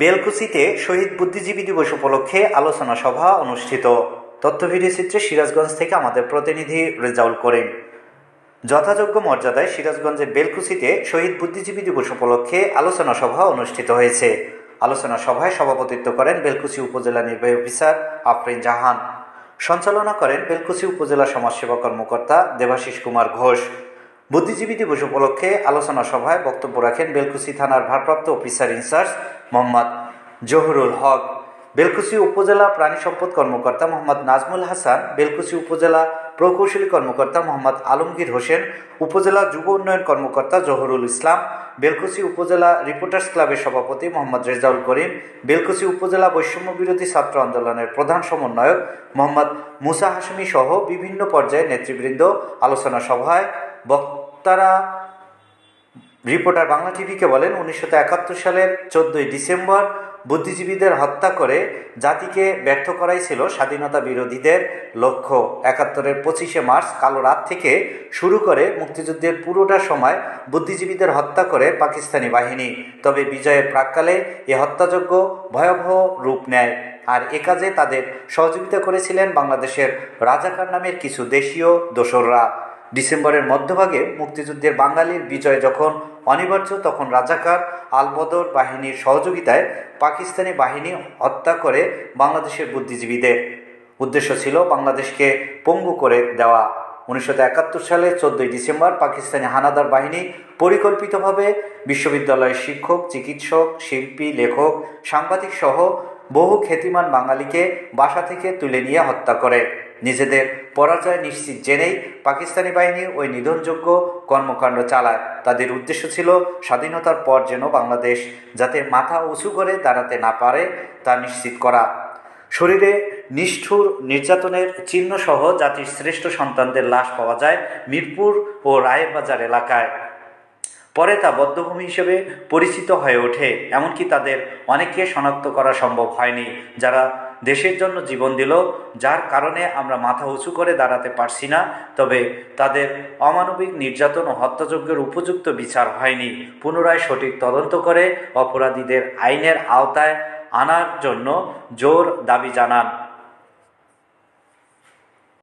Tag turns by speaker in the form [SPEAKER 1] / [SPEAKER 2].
[SPEAKER 1] বেলকুচিতে শহীদ বুদ্ধিজীবী দিবস উপলক্ষে আলোচনা সভা অনুষ্ঠিত। তথ্য ভিডিও চিত্রে সিরাজগঞ্জ থেকে আমাদের প্রতিনিধি রেজাউল করিম। যথাযোগ্য মর্যাদায় সিরাজগঞ্জের বেলকুচিতে শহীদ বুদ্ধিজীবী দিবস উপলক্ষে আলোচনা সভা অনুষ্ঠিত হয়েছে। আলোচনা সভায় সভাপতিত্ব করেন বেলকুচি উপজেলা নির্বাহী অফিসার আফরিন জাহান। সঞ্চালনা করেন বেলকুচি উপজেলা সমাজসেবা কর্মকর্তা দেবাশিস কুমার ঘোষ। বুদ্ধিজীবী দিবস উপলক্ষে আলোচনা সভায় বক্তব্য রাখেন বেলকুচি থানার ভারপ্রাপ্ত অফিসার ইনচার্জ মোহাম্মদ জহুরুল হক, বেলকুচি উপজেলা প্রাণী সম্পদ কর্মকর্তা মোহাম্মদ নাজমুল হাসান, বেলকুচি উপজেলা প্রকৌশলী কর্মকর্তা মোহাম্মদ আলমগীর হোসেন, উপজেলা যুব উন্নয়ন কর্মকর্তা জহুরুল ইসলাম, বেলকুচি উপজেলা রিপোর্টার্স ক্লাবের সভাপতি মোহাম্মদ রেজাউল করিম, বেলকুচি উপজেলা বৈষম্য বিরোধী ছাত্র আন্দোলনের প্রধান সমন্বয়ক মোহাম্মদ মুসা হাশমি সহ বিভিন্ন পর্যায়ের নেতৃবৃন্দ আলোচনা সভায় বক্তারা রিপোর্টার বাংলা টিভিকে বলেন, 1971 সালের 14 ডিসেম্বর বুদ্ধিজীবীদের হত্যা করে জাতিকে ব্যর্থ করাই ছিল স্বাধীনতা বিরোধীদের লক্ষ্য। 71-এর 25শে মার্চ কালো রাত থেকে শুরু করে মুক্তিযুদ্ধের পুরোটা সময় বুদ্ধিজীবীদের হত্যা করে পাকিস্তানি বাহিনী। তবে বিজয়ের প্রাক্কালে এ হত্যাযজ্ঞ ভয়াবহ রূপ নেয়, আর এ কাজে তাদের সহযোগিতা করেছিলেন বাংলাদেশের রাজাকার নামের কিছু দেশীয় দোসররা। ডিসেম্বরের মধ্যভাগে মুক্তিযুদ্ধের বাঙালির বিজয় যখন অনিবার্য, তখন রাজাকার আল-বদর বাহিনীর সহযোগিতায় পাকিস্তানি বাহিনী হত্যা করে বাংলাদেশের বুদ্ধিজীবীদের। উদ্দেশ্য ছিল বাংলাদেশকে পঙ্গু করে দেওয়া। 1971 সালে 14 ডিসেম্বর পাকিস্তানি হানাদার বাহিনী পরিকল্পিতভাবে বিশ্ববিদ্যালয়ের শিক্ষক, চিকিৎসক, শিল্পী, লেখক, সাংবাদিক সহ বহু খ্যাতিমান বাঙালিকে বাসা থেকে তুলে নিয়ে হত্যা করে। নিজেদের পরাজয় নিশ্চিত জেনেই পাকিস্তানি বাহিনী ওই নিধনযোগ্য কর্মকাণ্ড চালায়। তাদের উদ্দেশ্য ছিল স্বাধীনতার পর যেন বাংলাদেশ যাতে মাথা উঁচু করে দাঁড়াতে না পারে তা নিশ্চিত করা। শরীরে নিষ্ঠুর নির্যাতনের চিহ্নসহ জাতির শ্রেষ্ঠ সন্তানদের লাশ পাওয়া যায় মিরপুর ও রায়েরবাজার এলাকায়। পরে তা বধ্যভূমি হিসেবে পরিচিত হয়ে ওঠে। এমনকি তাদের অনেককে শনাক্ত করা সম্ভব হয়নি, যারা দেশের জন্য জীবন দিল, যার কারণে আমরা মাথা উঁচু করে দাঁড়াতে পারছি না। তবে তাদের অমানবিক নির্যাতন ও হত্যাযজ্ঞের উপযুক্ত বিচার হয়নি। পুনরায় সঠিক তদন্ত করে অপরাধীদের আইনের আওতায় আনার জন্য জোর দাবি জানান।